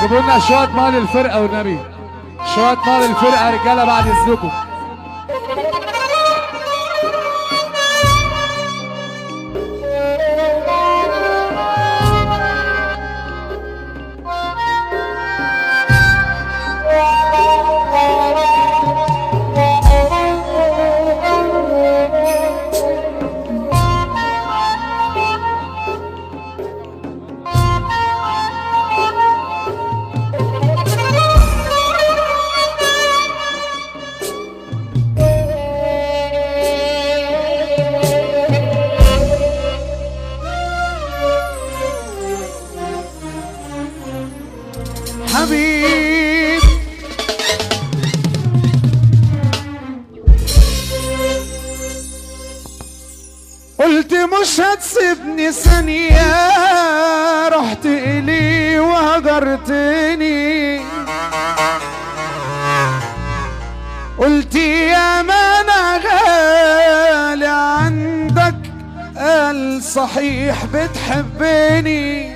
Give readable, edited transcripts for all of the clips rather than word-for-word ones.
جيبوا لنا شوية مال الفرقة والنبي، شوية مال الفرقة رجالة بعد إذنكم. حبيب قلت مش هتسيبني ثانية، رحت إلي وهجرتني. قلت يا ما أنا غالي عندك، قال صحيح بتحبني.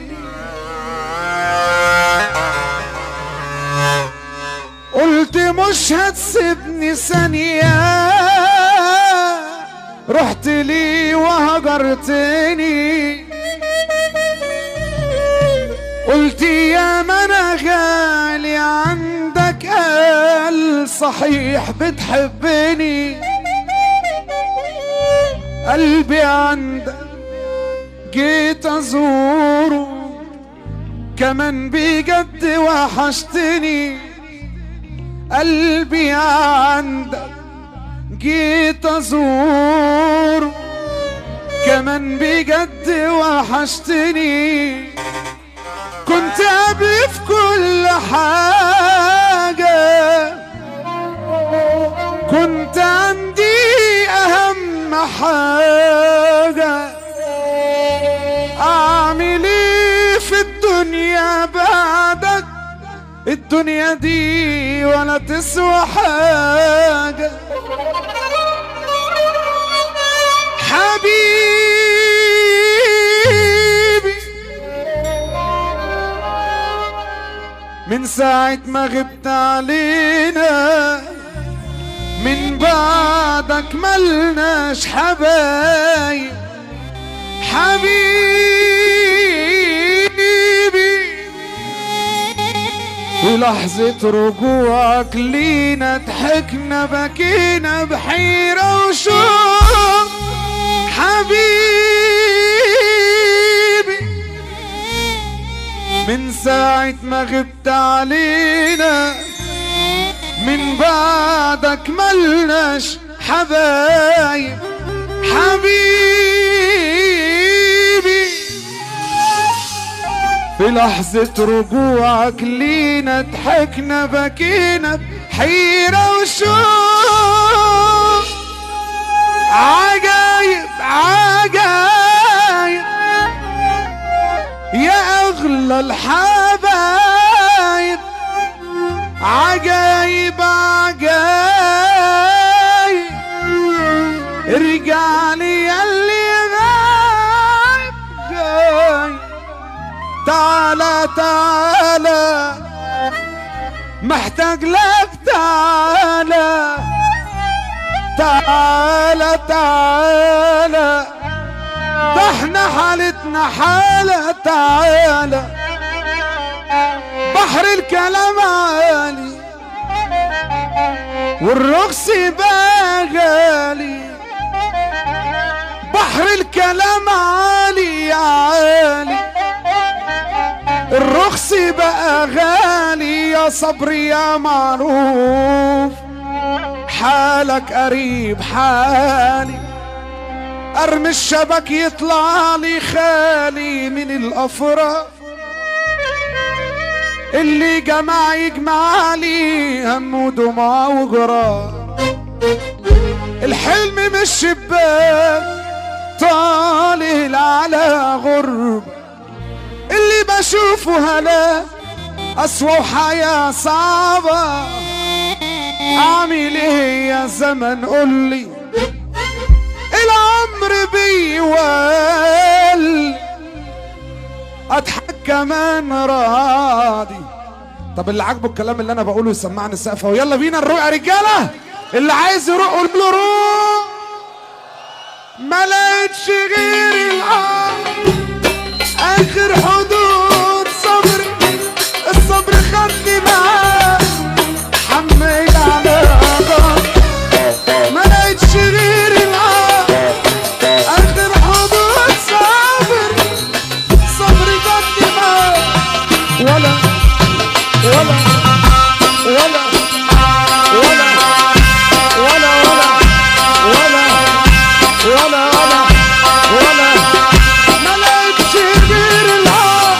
قلت مش هتسيبني ثانية، رحت لي وهجرتني. قلت يا ما انا غالي عندك، قال صحيح بتحبني. قلبي عندك جيت ازوره، كمان بجد وحشتني. قلبي عندك جيت ازور، كمان بجد وحشتني. كنت قبلي في كل حاجة، كنت عندي اهم حاجة. اعمل ايه في الدنيا بعدك؟ الدنيا دي ولا تسوى حاجة. حبيبي من ساعة ما غبت علينا، من بعدك ملناش حبايب. حبيبي ولحظة رجوعك لينا، ضحكنا بكينا بحيرة وشوق. حبيبي من ساعة ما غبت علينا، من بعدك ملناش حبايب. حبيبي في لحظة رجوعك لينا، ضحكنا بكينا بحيرة وشوق. عجايب عجايب يا أغلى الحبايب، عجايب عجايب. ارجع لي ياللي غايب جاي، تعالى تعالى محتاج لك، تعالى تعالى تعالى. ده احنا حالتنا حالة، تعالى. بحر الكلام عالي والرقص بقى غالي، بحر الكلام عالي يا عالي، الرقص بقى غالي. يا صبري يا معروف، حالك قريب حالي. ارمي الشبك يطلع لي خالي من الافراح، اللي جمع يجمع لي هم ودموع وجراح. الحلم من الشباك طالع على غرب، اللي بشوفه هلا أسوأ وحياة صعبة. أعمل إيه يا زمن قولي، العمر بيوال. أضحك كمان راضي طب اللي عاجبه الكلام اللي انا بقوله يسمعني السقفه ويلا بينا نروق يا رجاله. اللي عايز يروق قول له روق. ما لقيتش غير اخر حدود صبري، الصبر خدني معاه حمل على غضب. ما لقيتش غير اخر حدود صبري، صبري خدني معاه ولا ولا ولا ولا ولا ولا ولا ولا ولا ما لقيتش غير العار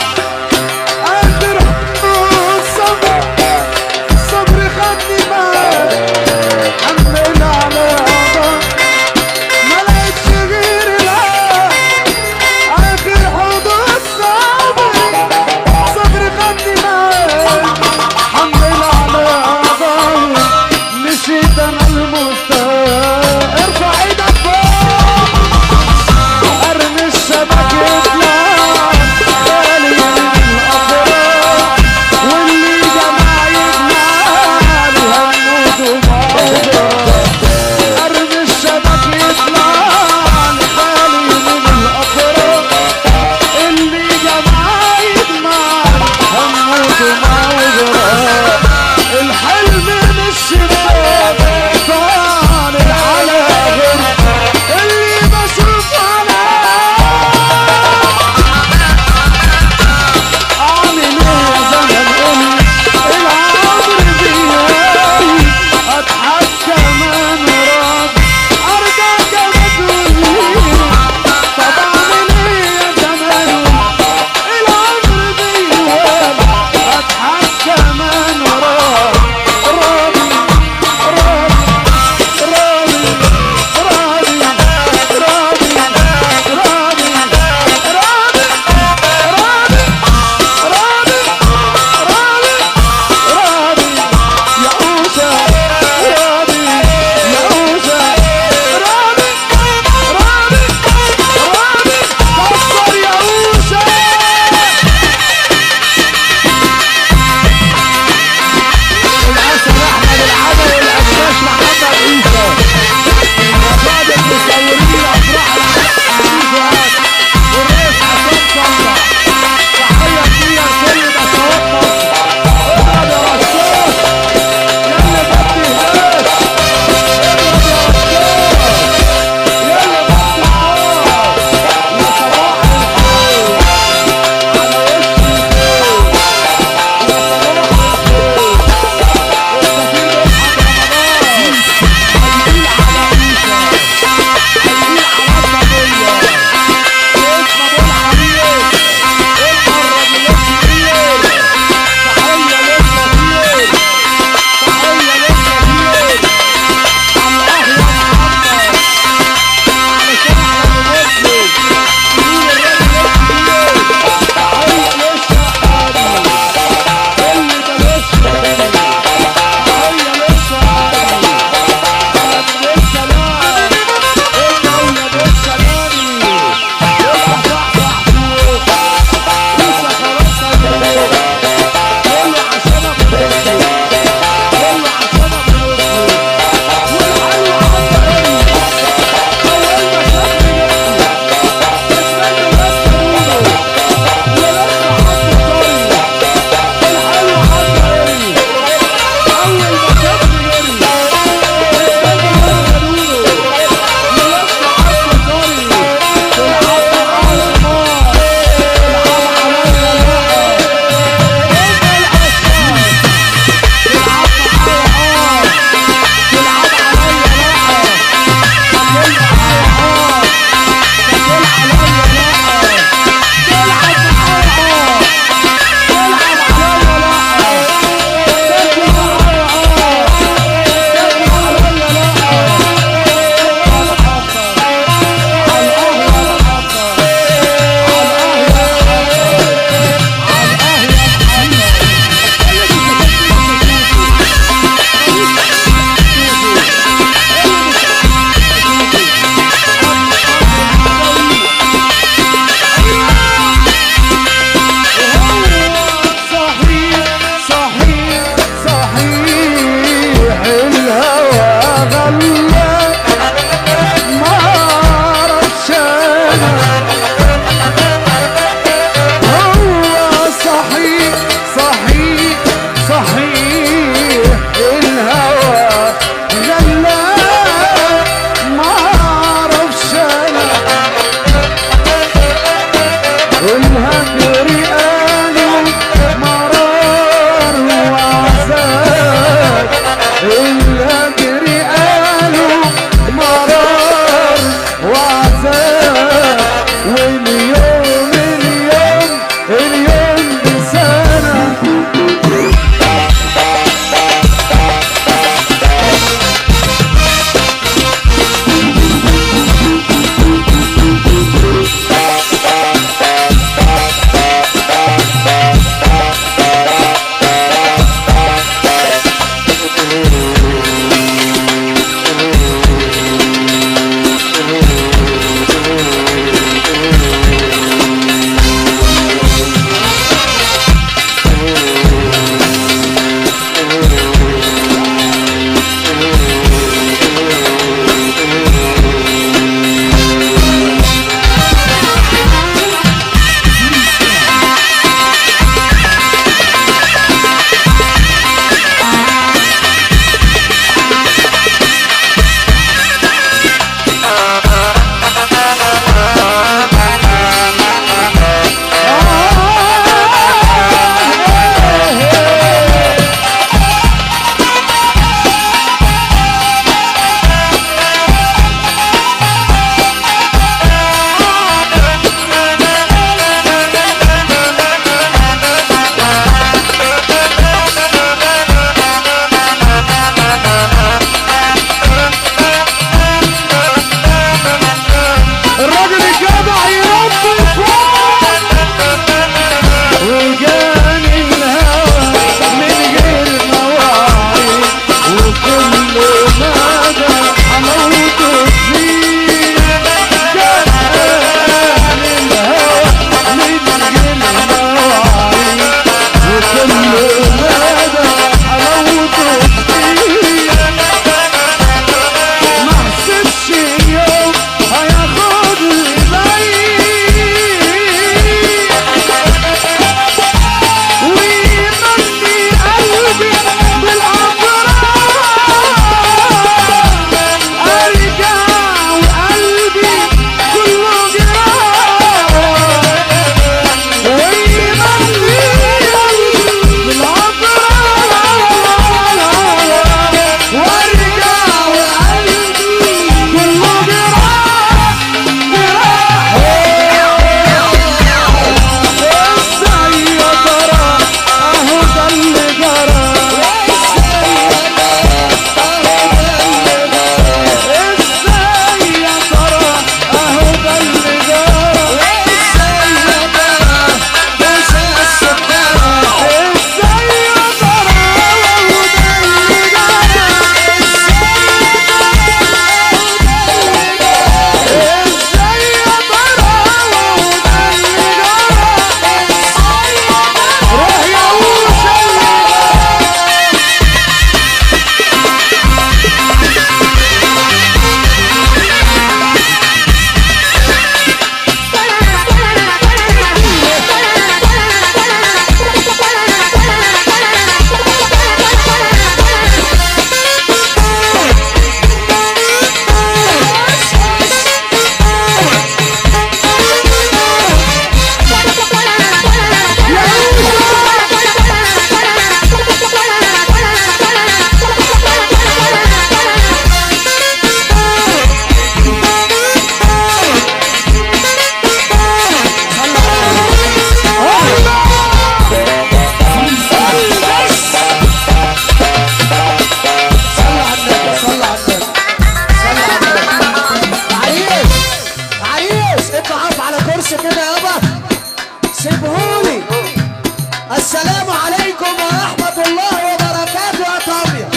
السلام عليكم ورحمة الله وبركاته يا طابية.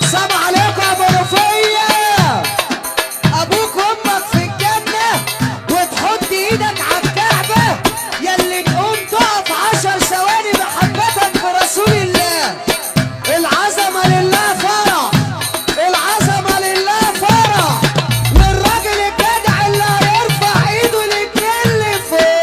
السلام عليكم يا ابو رفيع. ابوك وامك في الجنة وتحط ايدك على الكعبة ياللي تقوم تقف 10 ثواني محبة برسول الله. العظمة لله فرح، العظمة لله فرح، والراجل الجدع اللي هيرفع ايده الاتنين لفوق.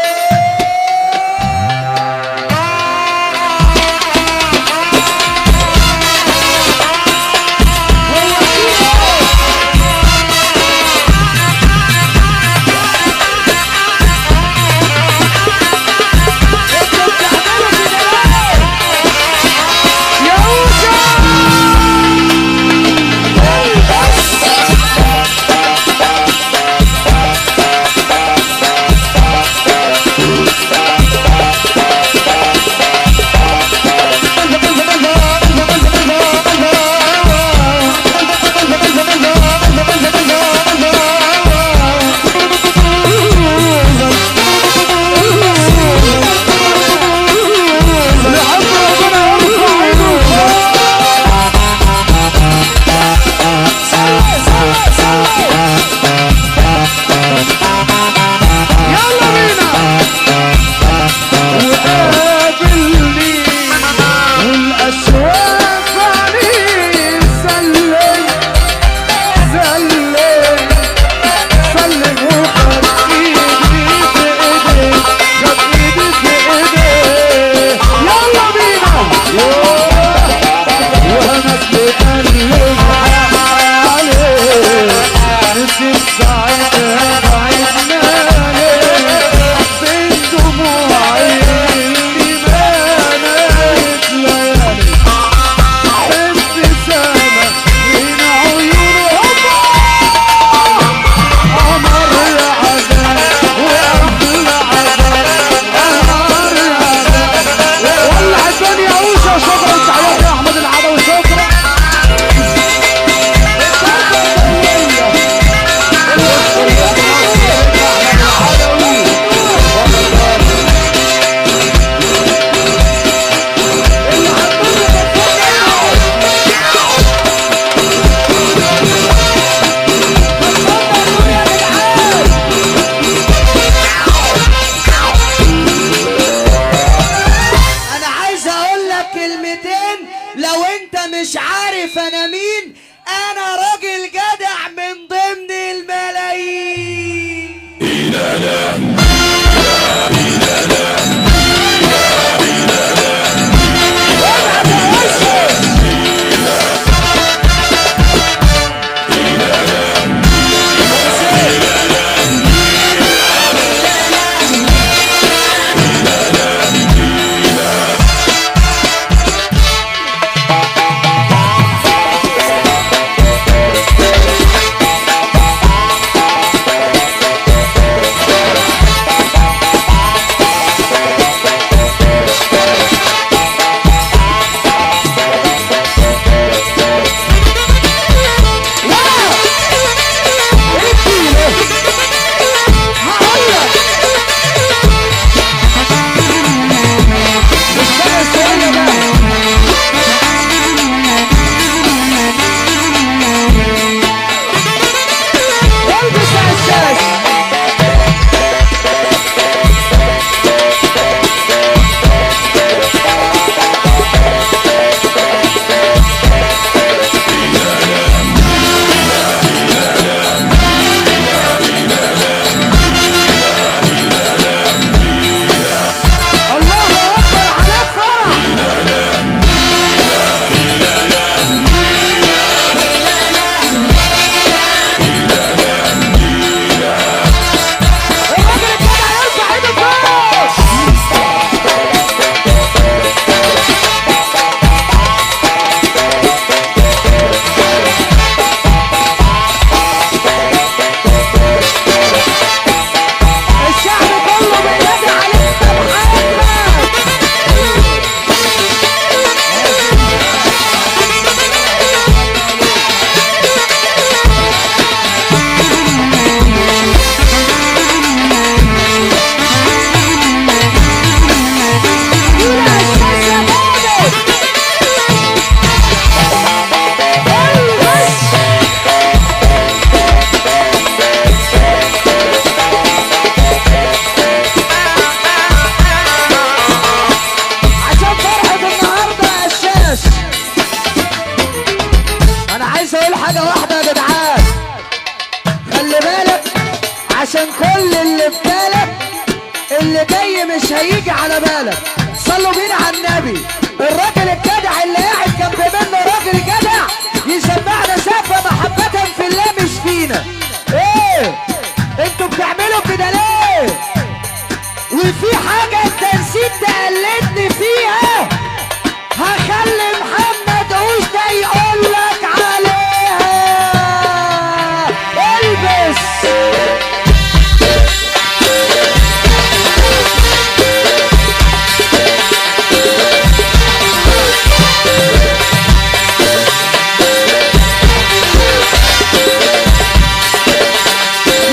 لو انت مش عارف انا مين، انا راجل جدع من ضمن الملايين. مش هيجي على بالك. صلوا بينا على النبي. الراجل الجدع اللي قاعد جنب منه راجل جدع يسمعنا سقفة محبة في الله مش فينا. ايه انتوا بتعملوا كده ليه؟ وفي حاجة انت نسيت تقلدني فيها، هخلي محمد عوش ده يقولك عليها. البس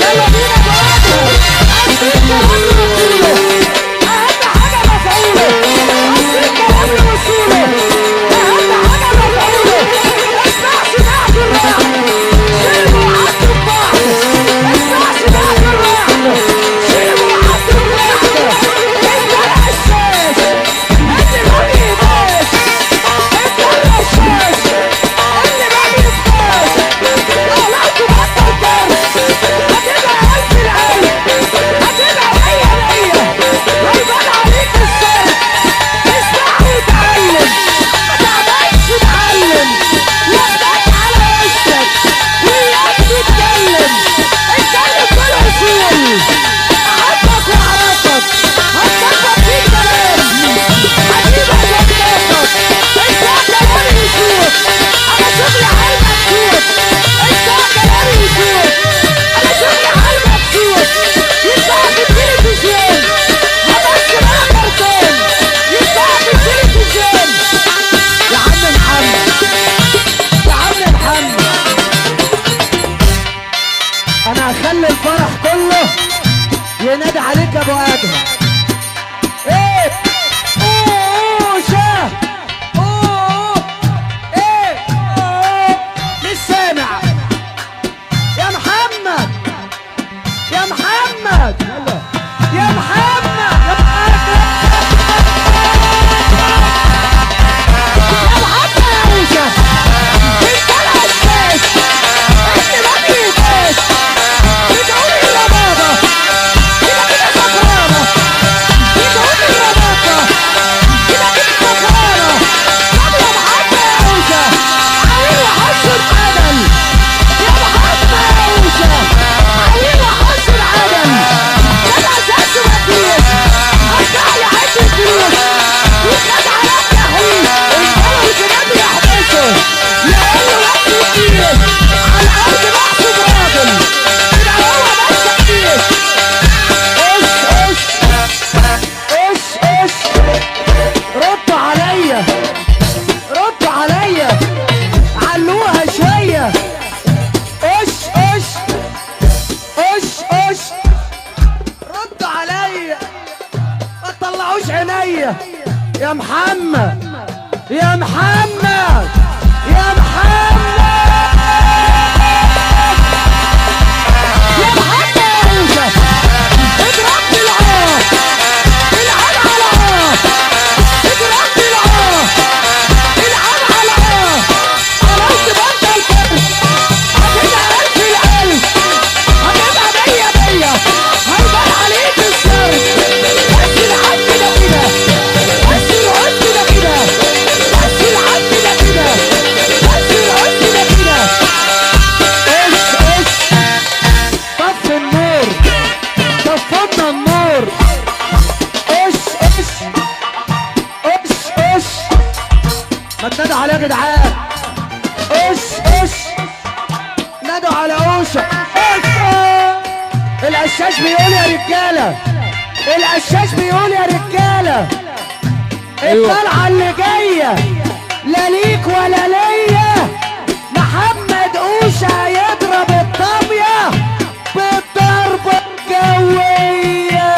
يلا بينا بعدها. أصل الكلام وصوله أهم حاجة مفعوله. أصل الكلام وصوله أهم حاجة مفعوله. اسمعش بعد الرعد شيلوا وعدوا ببعض. اسمعش بعد الرعد شيلوا وعدوا ببعض. انت القشاش اللي ما بيهداش. انت القشاش اللي ما بيهداش. طلعت بطل درس هتبقى قلب القلب. هتبقى مية مية هيبان عليك الصرف. اسمع وتعلم متعملش تعلم. ياخدك على وشك وياك تتكلم. اتكلم بالاصول احبك واعرفك. هتكبر فيك كلام هجيبك واتنطط. انت كلامي يشوف انا شغلي حال مكشوف. انت كلامي يشوف انا شغلي حال مكشوف. يطلع في التلفزيون همس بقى كرتون. يطلع في التلفزيون. يا عم محمد يا عم محمد انا هخلي الفرح كله ينادي عليك يا ابو ادهم. ايه اوشا ايه مش سامع يا محمد يا محمد يا محمد يا محمد يا اوشا. انت القشاش اللي ما بيهداش. بتقول يا بابا كده كده سكرانة. بتقول يا بابا كده كده سكرانة. طب يا محمد يا اوشا عايز احصل عدل. يا محمد يا اوشا عايز احصل عدل. ده الاساس مفيش. هرجع لي عد الفلوس وخد على التحويل. الجو الجناب يحبسه يقول له وقت كتير على الارض محسوب راجل. كده هو بس كتير. اش ردوا عليا ردوا عليا علوها شوية. اش ردوا عليا ما تطلعوش عينيا. يا محمد يا محمد يا محمد يا محمد يا يوسف اضرب بالعار. العب على عار. اضرب بالعار. العب على عار. خلاص تبطل فرش. هتبقى ألف الألف. هتبقى مية مية. هيبان عليك الصرف. بس العب كده كده. بس العب كده كده. بس العب كده كده. بس العب كده كده. طفي النور. طفنا النور. ما تنادوا عليه يا جدعان. نادوا على اوشا. القشاش بيقول يا رجاله. القشاش بيقول يا رجاله. الطلعه اللي جايه لا ليك ولا ليا. محمد اوشا هيضرب الطابيه بالضربه الجويه.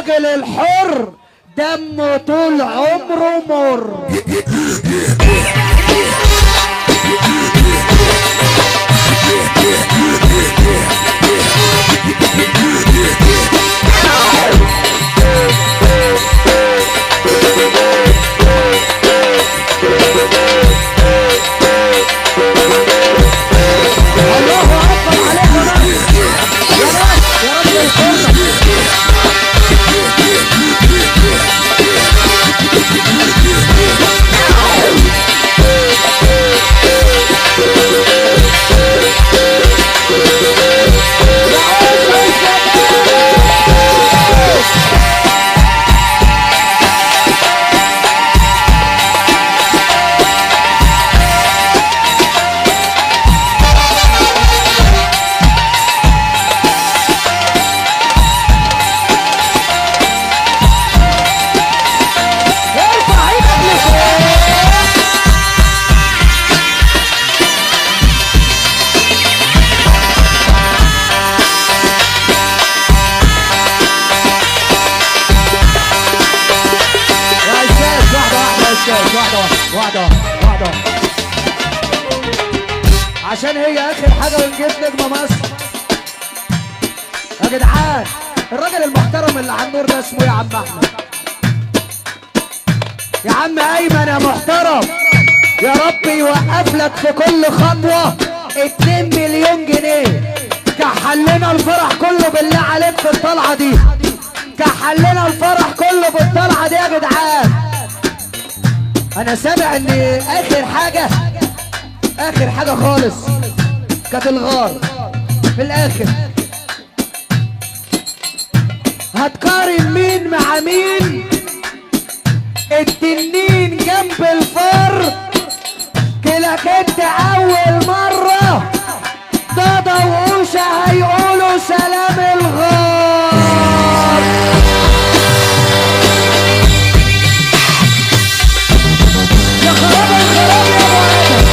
الراجل الحر دمه طول عمره مر. واحدة عشان هي اخر حاجة ونجيب نجمة مصر. يا جدعان الراجل المحترم اللي على النور ده اسمه يا عم احمد، يا عم ايمن يا محترم، يا رب يوقف لك في كل خطوة 2 مليون جنيه. كحلنا الفرح كله بالله عليك في الطلعة دي، كحلنا الفرح كله بالطلعة دي يا جدعان. انا سامع ان اخر حاجة خالص كانت الغار في الاخر. هتقارن مين مع مين؟ التنين جنب الفر كلك انت اول مرة. ضاضة وقوشة هيقولوا سلام الغار. يا خراب الخراب يا ابو ادم.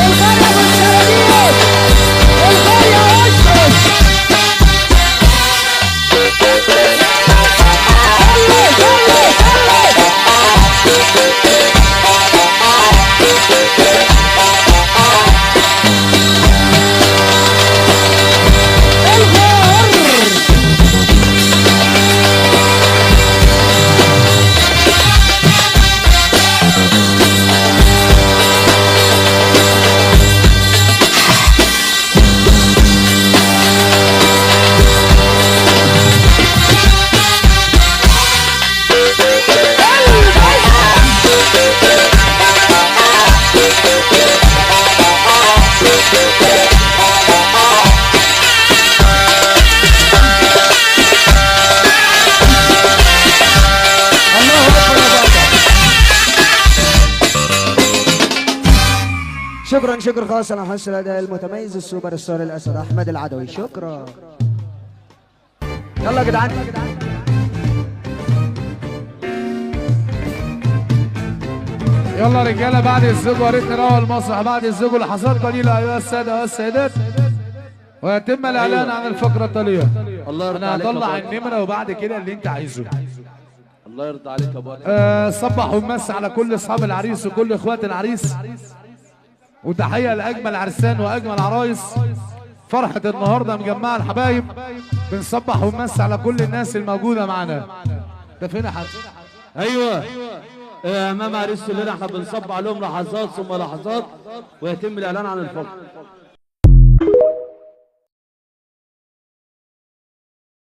الغار يا ابو السراديب، الغار يا اشرف. شكرا خاص على حسن الاداء المتميز السوبر ستار الاسد احمد العدوي. شكرا. يلا يا جدعان. يلا رجاله بعد الزوج وريت نروح المسرح بعد الزوج لحظات قليله ايها الساده والسيدات، ويتم الاعلان عن الفقره التاليه. الله يرضى انا عليك هطلع النمره وبعد كده اللي انت عايزه. الله يرضى عليك يا ابو صبح ومس على كل اصحاب العريس وكل اخوات العريس، وتحيه لاجمل عرسان واجمل عرايس. فرحه النهارده مجمعه الحبايب، بنصبح ونمس على كل الناس الموجوده معانا. ده فين يا حاج؟ ايوه امام عريس الليله احنا بنصب عليهم لحظات ثم لحظات ويتم الاعلان عن الفقر.